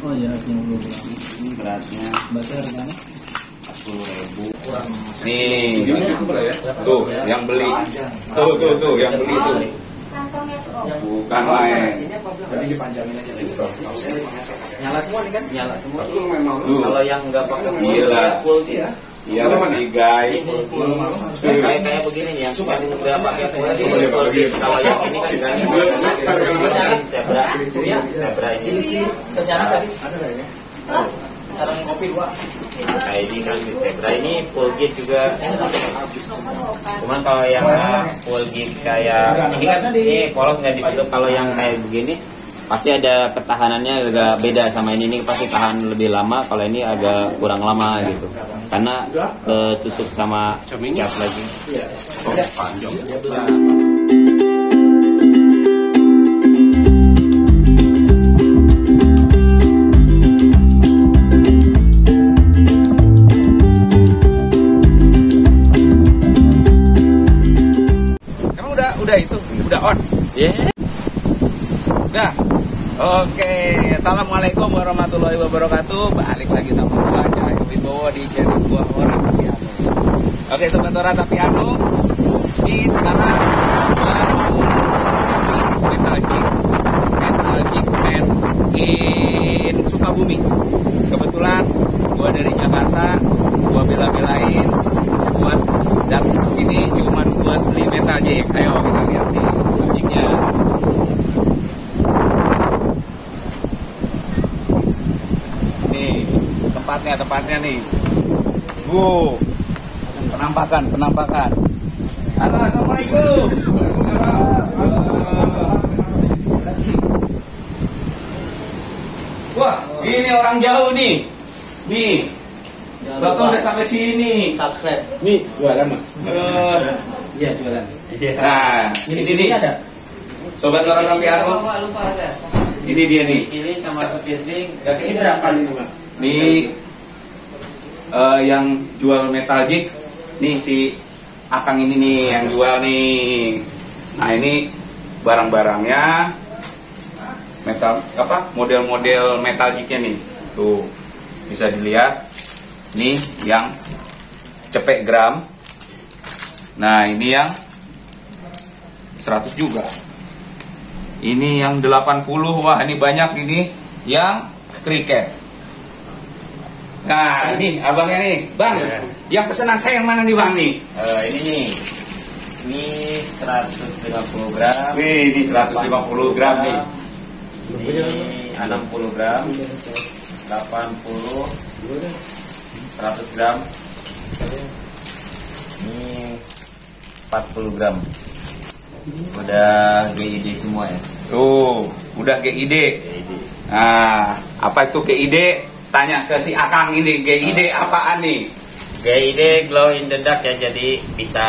Oh iya, 50 gram. Ini beratnya Berarti harganya 10.000. Nih, tuh yang beli. Tuh yang beli tuh. Bukan main. Jadi dipanjangin aja lagi. Nyala semua nih kan? Nyala semua. Kalau yang nggak pakai gila. Full dia. Iya sih guys. Kayak begini nih, yang udah pakai full. Kalau yang ini kan zebra ini. Ternyata tadi ada ya. Sekarang kopi 2. Kayak ini kan zebra ini full gate juga. Cuman kalau yang full gate kayak ini kan ini polos nggak ditutup. Kalau yang kayak begini pasti ada ketahanannya agak beda sama ini pasti tahan lebih lama. Kalau ini agak kurang lama gitu karena tutup sama cat lagi. Panjang. Kamu udah itu udah on? Yeah. Udah. Oke, assalamualaikum warahmatullahi wabarakatuh. Balik lagi sama gua Cahyo Wibowo di channel gua Orang Tapi Anu. Oke, sobat Orang Tapi Anu, ini sekarang gua mau beli Metal Geek Man in Sukabumi. Kebetulan gua dari Jakarta, gua bela-belain buat datang ke sini cuman buat beli Metal Geek. Ayo kita lihat nih Metal Geek-nya. Tempatnya nih. Penampakan. Halo, assalamualaikum. Wah, ini orang jauh nih. Nih. Bapak udah sampai sini. Subscribe. Nih, jualan mas. Iya, jualan. Nah, ini nih. Ada. Sobat Orang Tapi Anu. Lupa ada. Ini dia nih. Kili sama speedlink. Ini berapa nih mas? Nih yang jual Metal Geek nih si Akang ini nih yang jual nih. Nah ini barang-barangnya model-model Metal Geeknya nih. Tuh bisa dilihat nih yang cepek gram. Nah ini yang 100 juga. Ini yang 80. Wah ini banyak ini yang cricket. Nah ini abangnya nih bang, yang pesanan saya yang mana nih bang nih? Ini nih, ini 150 gram. Wih, ini 150 gram nih. Ini 60 gram, 80, 100 gram. Ini 40 gram. Udah GID semua ya. Tuh, udah GID. Nah, apa itu GID? Tanya ke si Akang ini, GID apaan nih? GID glow in the dark ya, jadi bisa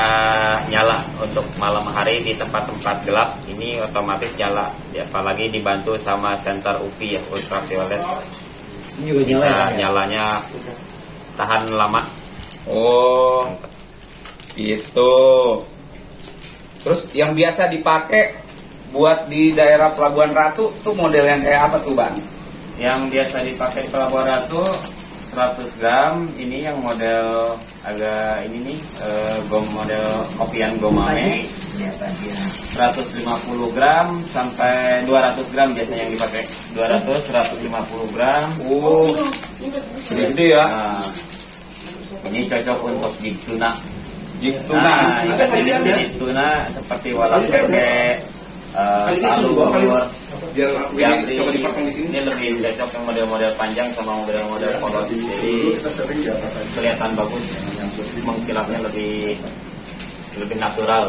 nyala untuk malam hari di tempat-tempat gelap. Ini otomatis nyala, ya, apalagi dibantu sama sensor UV ya, ultraviolet. Ini juga nyala. Nah, nyalanya tahan lama. Oh, gitu. Terus yang biasa dipakai buat di daerah Pelabuhan Ratu tuh model yang kayak apa tuh bang? Yang biasa dipakai di Pelabuhan Ratu 100 gram. Ini yang model agak ini nih, model kopian gomame 150 gram sampai 200 gram biasanya yang dipakai. 150 gram. Oh, gede ya. Nah, ini cocok untuk jig tuna. Jig tuna. Nah, ini jig tuna seperti walau pakai salur, jangkrik. Ini lebih cocok yang model-model panjang sama model-model polos, jadi kelihatan bagus, mengkilapnya lebih natural.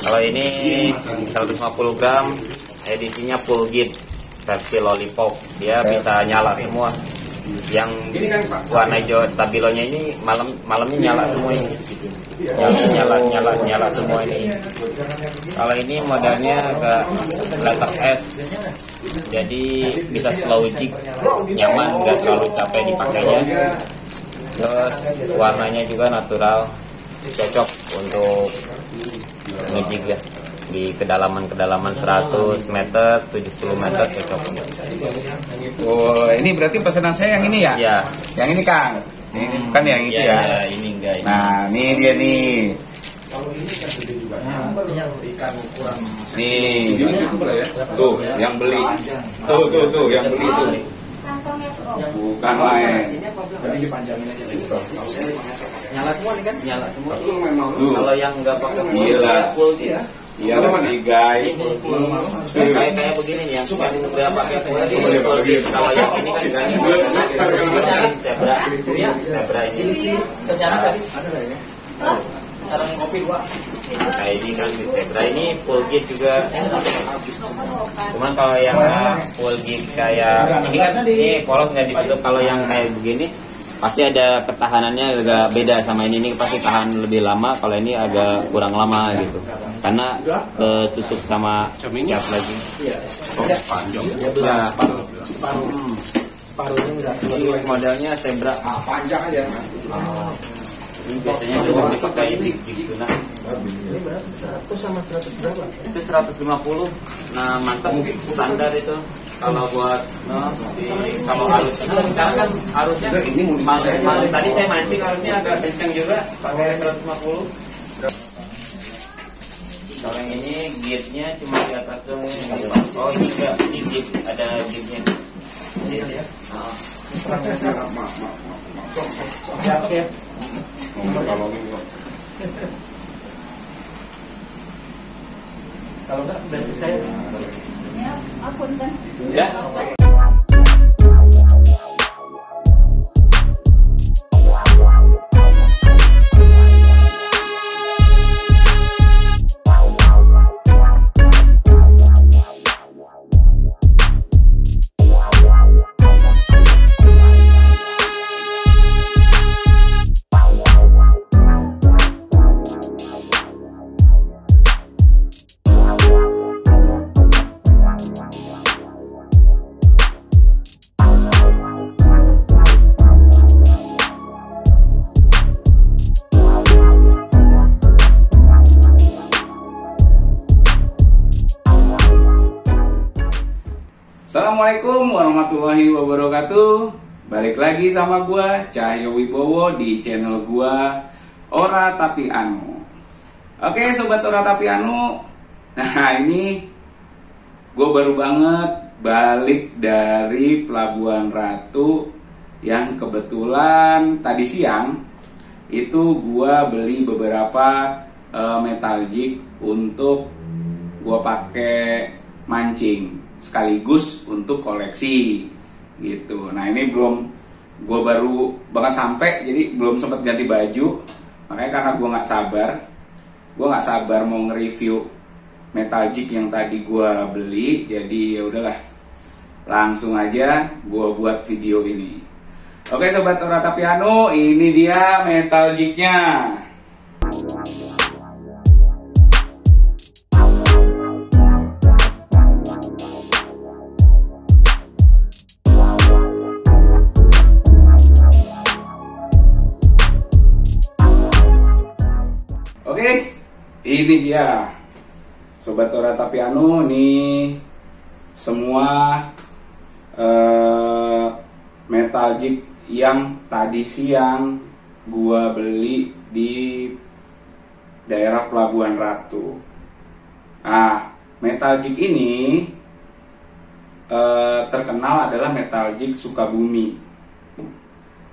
Kalau ini 150 gram, edisinya full git versi lollipop, dia bisa nyala semua. Yang warna hijau stabilonya ini malamnya nyala semua ini. Nyala semua ini. Kalau ini modelnya agak letter S, jadi bisa slow jig, nyaman, nggak terlalu capek dipakainya. Terus warnanya juga natural, cocok untuk ngejig ya. di kedalaman 100 meter, 70 meter cocok. Oh, ini berarti pesanan saya yang ini ya? Iya. Yang ini Kang. Ini kan yang itu Iya, ya. ini enggak ini. Nah, ini dia nih. Nih, tuh yang beli, tuh yang beli tuh, bukan main. Jadi dipanjangin aja lagi. Nyala semua nih kan? Nyala semua. Tuh. Kalau yang enggak pakai Gila. full dia. Iya sih guys. Kayak begini nih, yang udah pakai full dia. Kalau yang ini kan ini zebra ini. Kayak ini kan zebra ini full gate juga. Cuman kalau yang full gate kayak ini kan ini polos nggak ditutup. Kalau yang kayak begini pasti ada ketahanannya agak beda sama ini pasti tahan lebih lama. Kalau ini agak kurang lama gitu karena tutup sama cat lagi. Panjang. Ya, Paruhnya enggak. ini modelnya zebra. Panjang aja. Ini biasanya juga dipakai di nah. Ini berapa? 100 sama 100 berapa? Itu 150. Nah, mantap standar itu. Kalau buat kalau arus sekarang kan arusnya tadi saya mancing arusnya agak kencang juga pakai 150. Kalau yang ini gate-nya cuma di atas doang. Oh, ini enggak, ini gate ada gate-nya. Ini ya. Oke. Kalau enggak dari saya. Ya, akun kan. Ya. Assalamualaikum warahmatullahi wabarakatuh. Balik lagi sama gua Cahyo Wibowo di channel gua Ora Tapi Anu. Oke sobat Ora Tapi Anu, nah ini gua baru banget balik dari Pelabuhan Ratu yang kebetulan tadi siang itu gua beli beberapa metal jig untuk gua pakai mancing sekaligus untuk koleksi gitu. Nah ini gue baru banget sampai, jadi belum sempat ganti baju. Makanya karena gue nggak sabar mau nge-review metal jig yang tadi gue beli. Jadi ya udahlah, langsung aja gue buat video ini. Oke sobat Ora Tapi Anu, ini dia metal jignya. Oke, ini dia sobat Ora Tapi Anu, nih semua metal jig yang tadi siang gua beli di daerah Pelabuhan Ratu. Nah, metal jig ini terkenal adalah metal jig Sukabumi.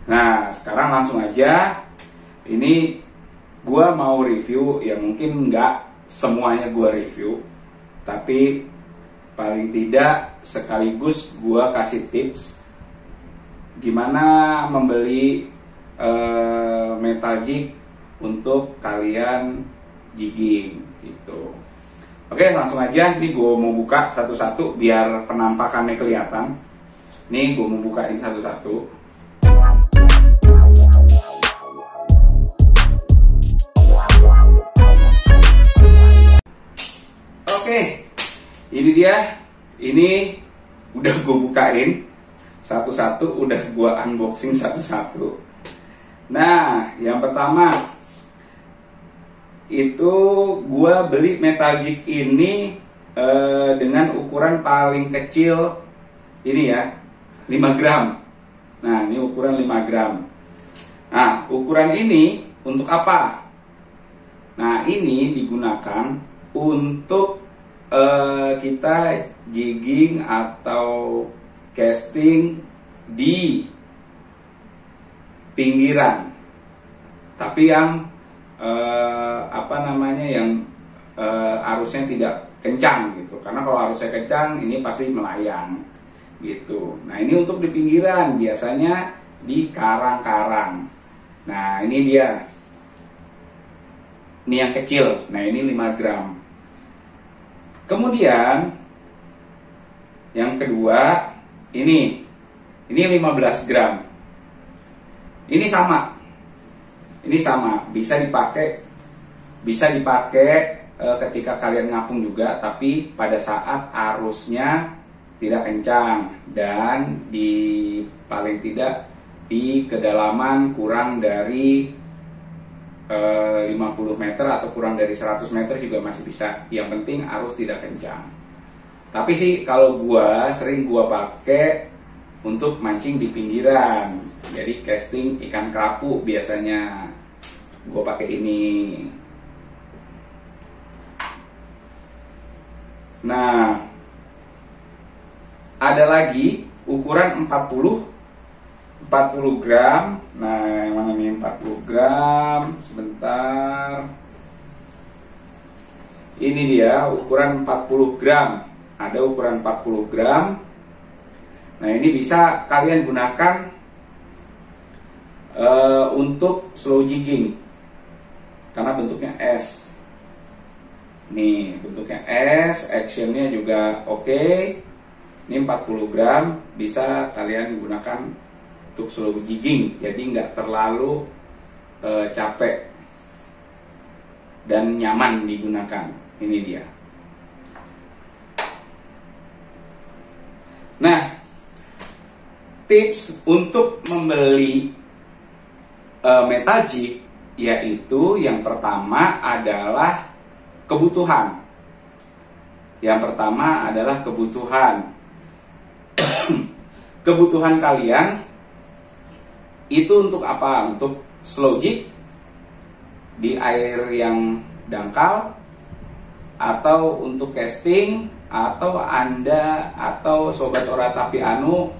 Nah, sekarang langsung aja ini gua mau review, ya mungkin nggak semuanya gua review, tapi paling tidak sekaligus gua kasih tips gimana membeli metal jig untuk kalian jigging gitu. Oke langsung aja, nih gua mau buka satu-satu biar penampakannya kelihatan. Nih gua mau bukain satu-satu. Oke, ini dia. Ini udah gue bukain satu-satu, udah gue unboxing satu-satu. Nah, yang pertama itu gua beli metal jig ini dengan ukuran paling kecil ini ya, 5 gram. Nah, ini ukuran 5 gram. Nah, ukuran ini untuk apa? Nah, ini digunakan untuk kita jigging atau casting di pinggiran. Tapi yang yang arusnya tidak kencang gitu. Karena kalau arusnya kencang ini pasti melayang gitu. Nah, ini untuk di pinggiran, biasanya di karang-karang. Nah, ini dia. Ini yang kecil. Nah, ini 5 gram. Kemudian yang kedua ini 15 gram. Ini sama. Ini sama, bisa dipakai ketika kalian ngapung juga, tapi pada saat arusnya tidak kencang dan paling tidak di kedalaman kurang dari 50 meter atau kurang dari 100 meter juga masih bisa. Yang penting arus tidak kencang. Tapi sih kalau gua sering pakai untuk mancing di pinggiran. Jadi casting ikan kerapu biasanya gue pakai ini. Nah, ada lagi ukuran 40 gram. Nah, yang mana nih 40 gram? Sebentar. Ini dia ukuran 40 gram. Ada ukuran 40 gram. Nah, ini bisa kalian gunakan untuk slow jigging karena bentuknya S. Nih, bentuknya S, actionnya juga oke. Ini 40 gram, bisa kalian gunakan untuk slow jigging, jadi nggak terlalu capek dan nyaman digunakan. Ini dia. Nah, tips untuk membeli metal jig yaitu yang pertama adalah kebutuhan. Yang pertama adalah kebutuhan. Kebutuhan kalian itu untuk apa? Untuk slow jig di air yang dangkal, atau untuk casting, atau Anda atau sobat Oratapi Anu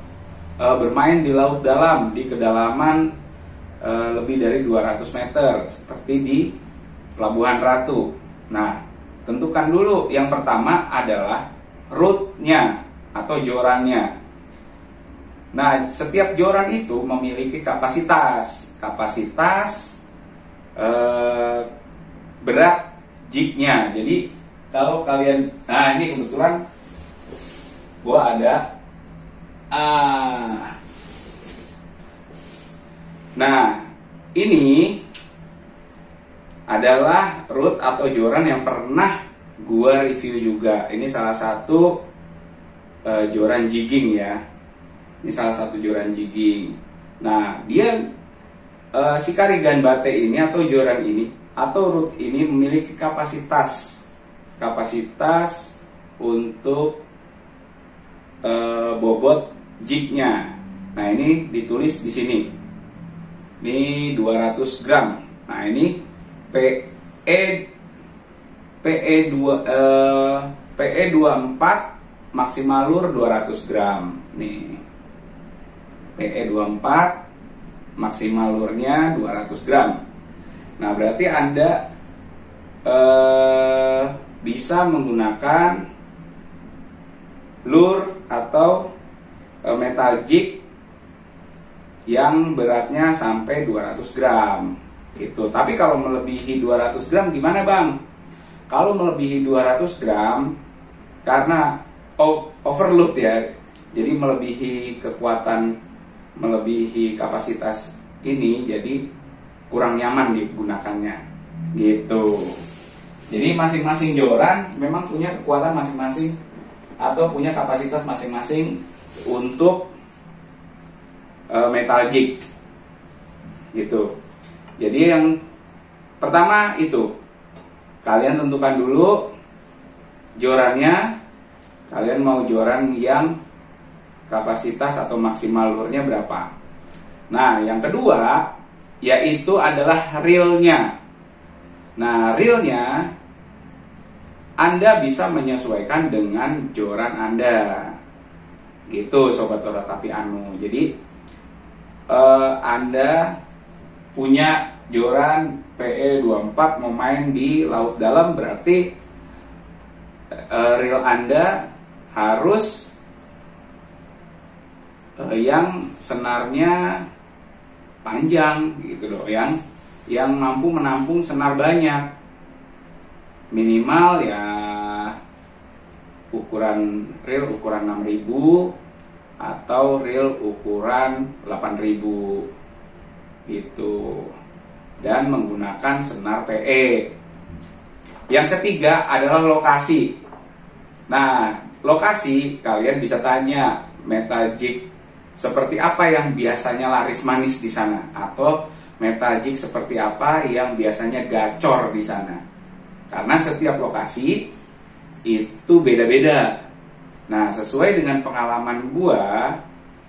bermain di laut dalam di kedalaman lebih dari 200 meter seperti di Pelabuhan Ratu. Nah, tentukan dulu, yang pertama adalah rootnya atau jorannya. Nah, setiap joran itu memiliki kapasitas berat jignya. Jadi kalau kalian, nah ini kebetulan gua ada nah, ini adalah root atau joran yang pernah gua review juga. Ini salah satu joran jigging ya. Ini salah satu joran jigging. Nah, dia Shikari Ganbate ini atau joran ini atau root ini memiliki kapasitas untuk bobot jignya. Nah, ini ditulis di sini. Ini 200 gram. Nah, ini PE24 maksimal lur 200 gram. Nih. PE24 maksimal lurnya 200 gram. Nah, berarti Anda bisa menggunakan lur atau metal jig yang beratnya sampai 200 gram gitu. Tapi kalau melebihi 200 gram gimana, Bang? Kalau melebihi 200 gram karena overload ya, jadi melebihi kekuatan, melebihi kapasitas ini, jadi kurang nyaman digunakannya gitu. Jadi masing-masing joran memang punya kekuatan masing-masing atau punya kapasitas masing-masing untuk metal jig gitu. Jadi yang pertama itu kalian tentukan dulu jorannya. Kalian mau joran yang kapasitas atau maksimal lurnya berapa. Nah, yang kedua yaitu adalah reelnya. Nah, reelnya Anda bisa menyesuaikan dengan joran Anda. Gitu Sobat Ora Tapi Anu. Jadi Anda punya joran PE 24 mau main di laut dalam, berarti reel Anda harus yang senarnya panjang gitu loh, yang mampu menampung senar banyak. Minimal ya ukuran reel ukuran 6000 atau reel ukuran 8000 gitu, dan menggunakan senar PE. Yang ketiga adalah lokasi. Nah, lokasi kalian bisa tanya metal jig seperti apa yang biasanya laris manis di sana, atau metal jig seperti apa yang biasanya gacor di sana. Karena setiap lokasi itu beda-beda. Nah, sesuai dengan pengalaman gua,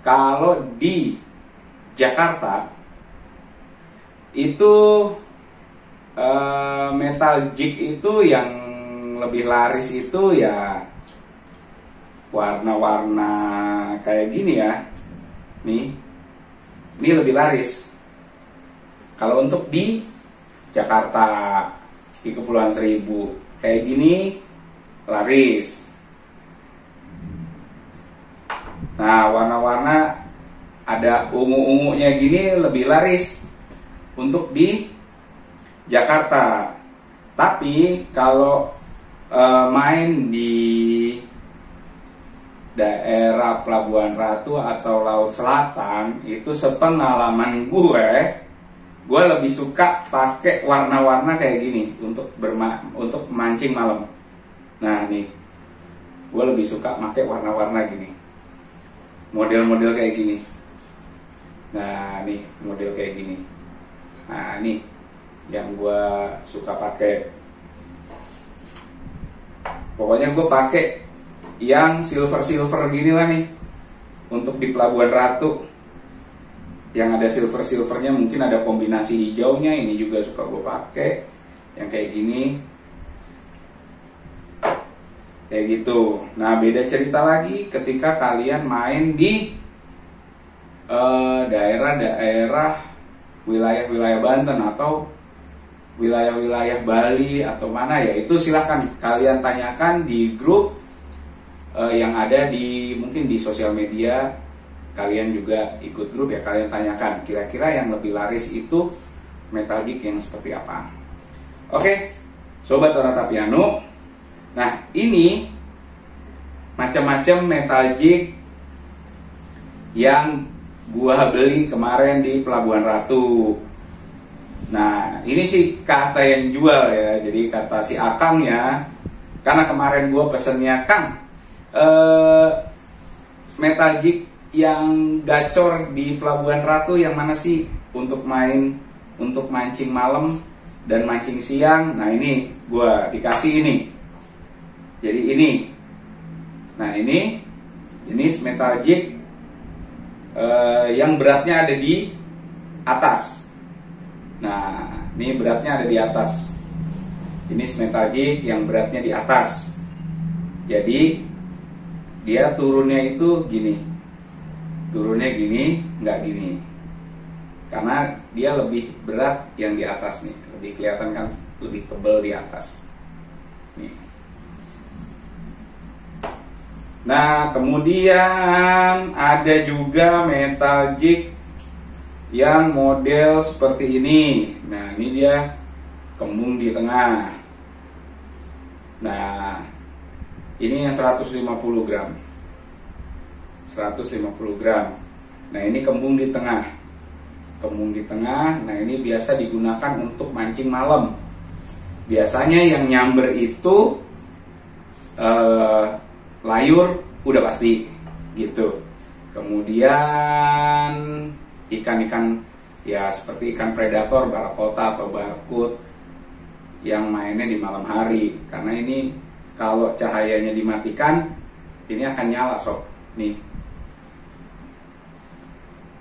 kalau di Jakarta itu metal jig itu yang lebih laris itu ya warna-warna kayak gini ya. Ini lebih laris. Kalau untuk di Jakarta, di Kepulauan Seribu, kayak gini laris. Nah, warna-warna ada ungu-ungunya gini lebih laris untuk di Jakarta. Tapi kalau main di daerah Pelabuhan Ratu atau Laut Selatan, itu sepengalaman gue lebih suka pakai warna-warna kayak gini untuk mancing malam. Nah nih, gue lebih suka pakai warna-warna gini, model-model kayak gini. Nah nih, model kayak gini. Nah nih yang gue suka pakai. Pokoknya gue pakai yang silver gini lah nih untuk di Pelabuhan Ratu, yang ada silvernya, mungkin ada kombinasi hijaunya. Ini juga suka gue pakai yang kayak gini, kayak gitu. Nah, beda cerita lagi ketika kalian main di daerah-daerah wilayah-wilayah Banten atau wilayah-wilayah Bali atau mana ya, itu silahkan kalian tanyakan di grup yang ada di mungkin di sosial media. Kalian juga ikut grup ya, kalian tanyakan kira-kira yang lebih laris itu metal jig yang seperti apa. Oke, Sobat Ora Tapi Anu. Nah, ini macam-macam metal jig yang gua beli kemarin di Pelabuhan Ratu. Nah, ini sih kata yang jual ya, jadi kata si Akang ya. Karena kemarin gua pesennya, Kang, metal jig yang gacor di Pelabuhan Ratu yang mana sih untuk mancing malam dan mancing siang. Nah, ini gua dikasih ini. Jadi ini. Nah, ini jenis metal jig yang beratnya ada di atas. Nah, ini beratnya ada di atas. Jenis metal jig yang beratnya di atas. Jadi dia turunnya itu gini. Turunnya gini, nggak gini. Karena dia lebih berat yang di atas nih. Lebih kelihatan kan, lebih tebal di atas. Nih. Nah, kemudian ada juga metal jig yang model seperti ini. Nah, ini dia kembung di tengah. Nah, ini yang 150 gram. 150 gram. Nah, ini kembung di tengah. Kembung di tengah. Nah, ini biasa digunakan untuk mancing malam. Biasanya yang nyamber itu layur udah pasti gitu. Kemudian ikan-ikan ya seperti ikan predator, barakota atau barkut yang mainnya di malam hari, karena ini kalau cahayanya dimatikan ini akan nyala sob. Nih,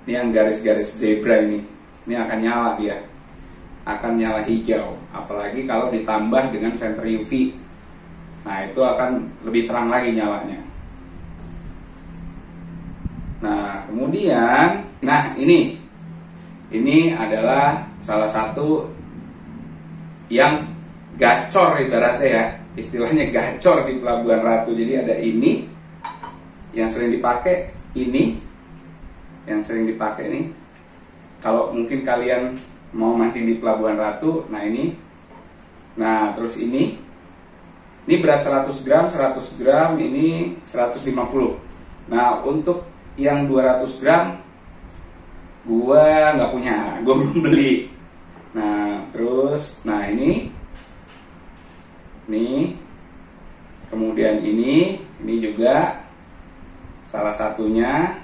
ini yang garis-garis zebra ini akan nyala, dia akan nyala hijau, apalagi kalau ditambah dengan senter UV. Nah, itu akan lebih terang lagi nyalanya. Nah, kemudian, ini adalah salah satu yang gacor ibaratnya ya, istilahnya gacor di Pelabuhan Ratu. Jadi ada ini yang sering dipakai, ini yang sering dipakai nih. Kalau mungkin kalian mau mancing di Pelabuhan Ratu, nah ini. Nah, terus ini berat 100 gram, 100 gram, ini 150. Nah, untuk yang 200 gram gua nggak punya, gua belum beli. Nah, terus, nah ini, kemudian ini juga salah satunya,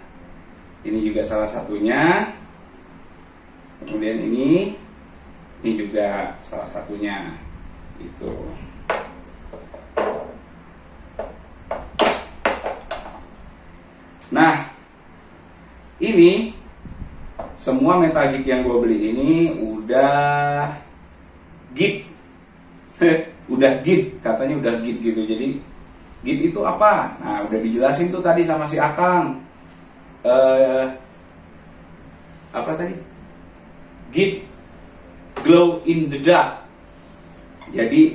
ini juga salah satunya, kemudian ini juga salah satunya, itu. Nah, ini semua metal jig yang gue beli ini udah git. Udah git, katanya udah git gitu. Jadi git itu apa? Nah, udah dijelasin tuh tadi sama si Akang. Apa tadi? Git, glow in the dark. Jadi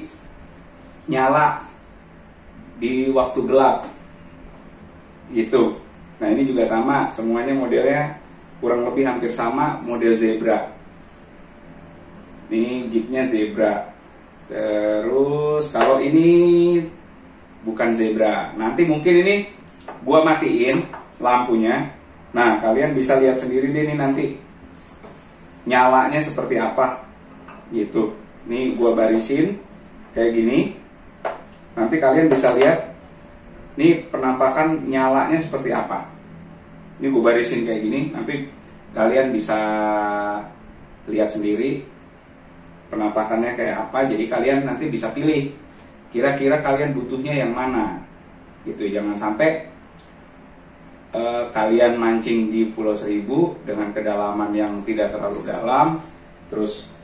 nyala di waktu gelap gitu. Nah, ini juga sama, semuanya modelnya kurang lebih hampir sama, model zebra. Ini gitnya zebra. Terus kalau ini bukan zebra, nanti mungkin ini gua matiin lampunya. Nah, kalian bisa lihat sendiri deh nih nanti nyalanya seperti apa gitu. Nih gua barisin kayak gini. Nanti kalian bisa lihat nih penampakan nyalanya seperti apa. Ini gue barisin kayak gini, nanti kalian bisa lihat sendiri penampakannya kayak apa. Jadi kalian nanti bisa pilih kira-kira kalian butuhnya yang mana gitu. Jangan sampai kalian mancing di Pulau Seribu dengan kedalaman yang tidak terlalu dalam, terus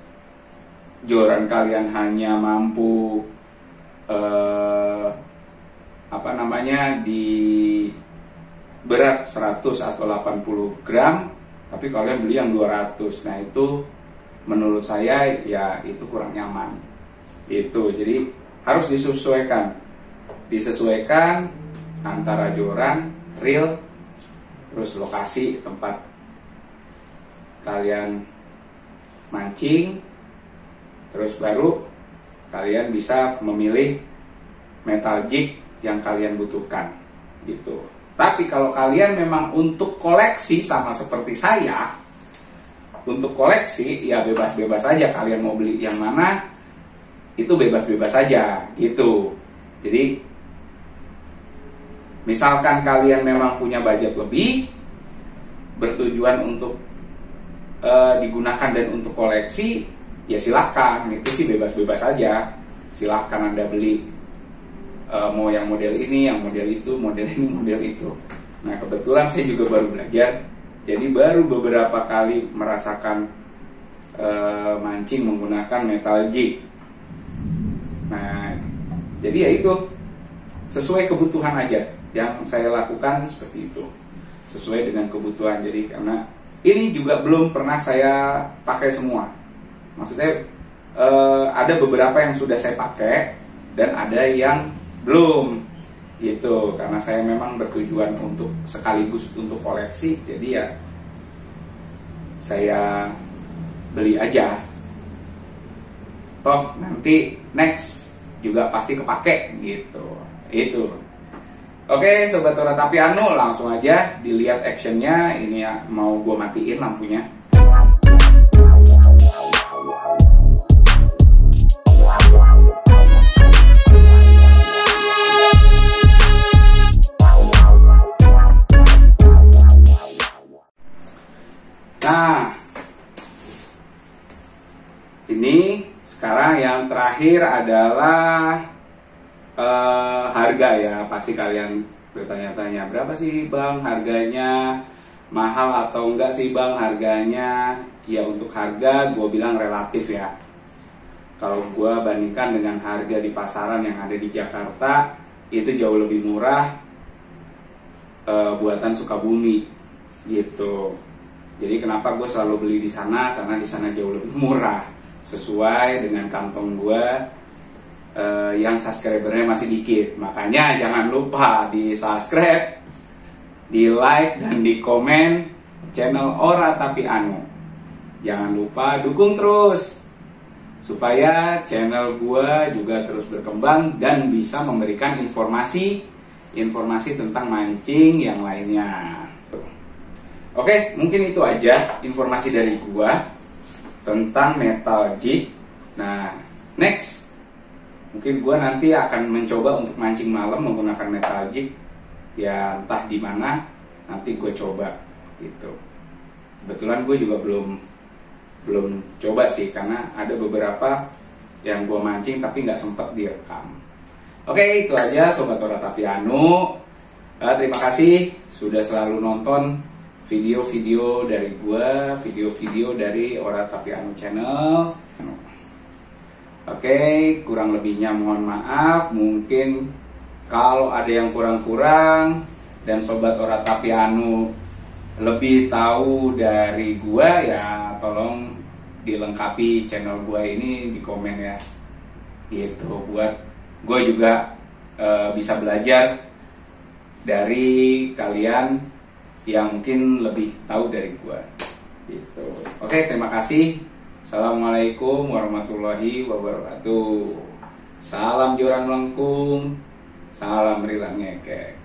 joran kalian hanya mampu di berat 100 atau 80 gram, tapi kalian beli yang 200. Nah, itu menurut saya ya itu kurang nyaman. Itu jadi harus disesuaikan antara joran, reel, terus lokasi tempat kalian mancing, terus baru kalian bisa memilih metal jig yang kalian butuhkan gitu. Tapi kalau kalian memang untuk koleksi sama seperti saya, untuk koleksi ya bebas-bebas aja, kalian mau beli yang mana itu bebas-bebas aja gitu. Jadi misalkan kalian memang punya budget lebih, bertujuan untuk digunakan dan untuk koleksi, ya silahkan, itu sih bebas-bebas aja. Silahkan Anda beli mau yang model ini, yang model itu, model ini, model itu. Nah, kebetulan saya juga baru belajar, jadi baru beberapa kali merasakan mancing menggunakan metal jig. Nah, jadi ya itu sesuai kebutuhan aja yang saya lakukan seperti itu, sesuai dengan kebutuhan. Jadi karena ini juga belum pernah saya pakai semua, maksudnya ada beberapa yang sudah saya pakai dan ada yang belum gitu, karena saya memang bertujuan untuk sekaligus untuk koleksi, jadi ya saya beli aja, toh nanti next juga pasti kepake gitu. Itu oke Sobat Tora Tapiano, langsung aja dilihat actionnya. Ini ya, mau gue matiin lampunya. Nah, ini Sekarang yang terakhir adalah harga ya. Pasti kalian bertanya-tanya, berapa sih Bang harganya? Mahal atau enggak sih Bang harganya? Ya untuk harga gue bilang relatif ya. Kalau gue bandingkan dengan harga di pasaran yang ada di Jakarta, itu jauh lebih murah buatan Sukabumi gitu. Jadi kenapa gue selalu beli di sana? Karena di sana jauh lebih murah, sesuai dengan kantong gue yang subscribernya masih dikit. Makanya jangan lupa di subscribe, di like dan di komen channel Ora Tapi Anu. Jangan lupa dukung terus supaya channel gua juga terus berkembang dan bisa memberikan informasi tentang mancing yang lainnya. Oke, mungkin itu aja informasi dari gua tentang metal jig. Nah, next mungkin gua nanti akan mencoba untuk mancing malam menggunakan metal jig. Ya entah di mana nanti gue coba gitu. Kebetulan gue juga belum coba sih, karena ada beberapa yang gue mancing tapi nggak sempet direkam. Oke, itu aja Sobat Ora Tapi Anu. Terima kasih sudah selalu nonton video-video dari gue, video-video dari Ora Tapi Anu channel. Oke, kurang lebihnya mohon maaf. Mungkin kalau ada yang kurang-kurang dan Sobat Ora Tapi Anu lebih tahu dari gua, ya tolong dilengkapi channel gua ini di komen ya. Gitu, buat gua juga bisa belajar dari kalian yang mungkin lebih tahu dari gua. Gitu. Oke, terima kasih. Assalamualaikum warahmatullahi wabarakatuh. Salam joran melengkung. Salam rilang ngekek.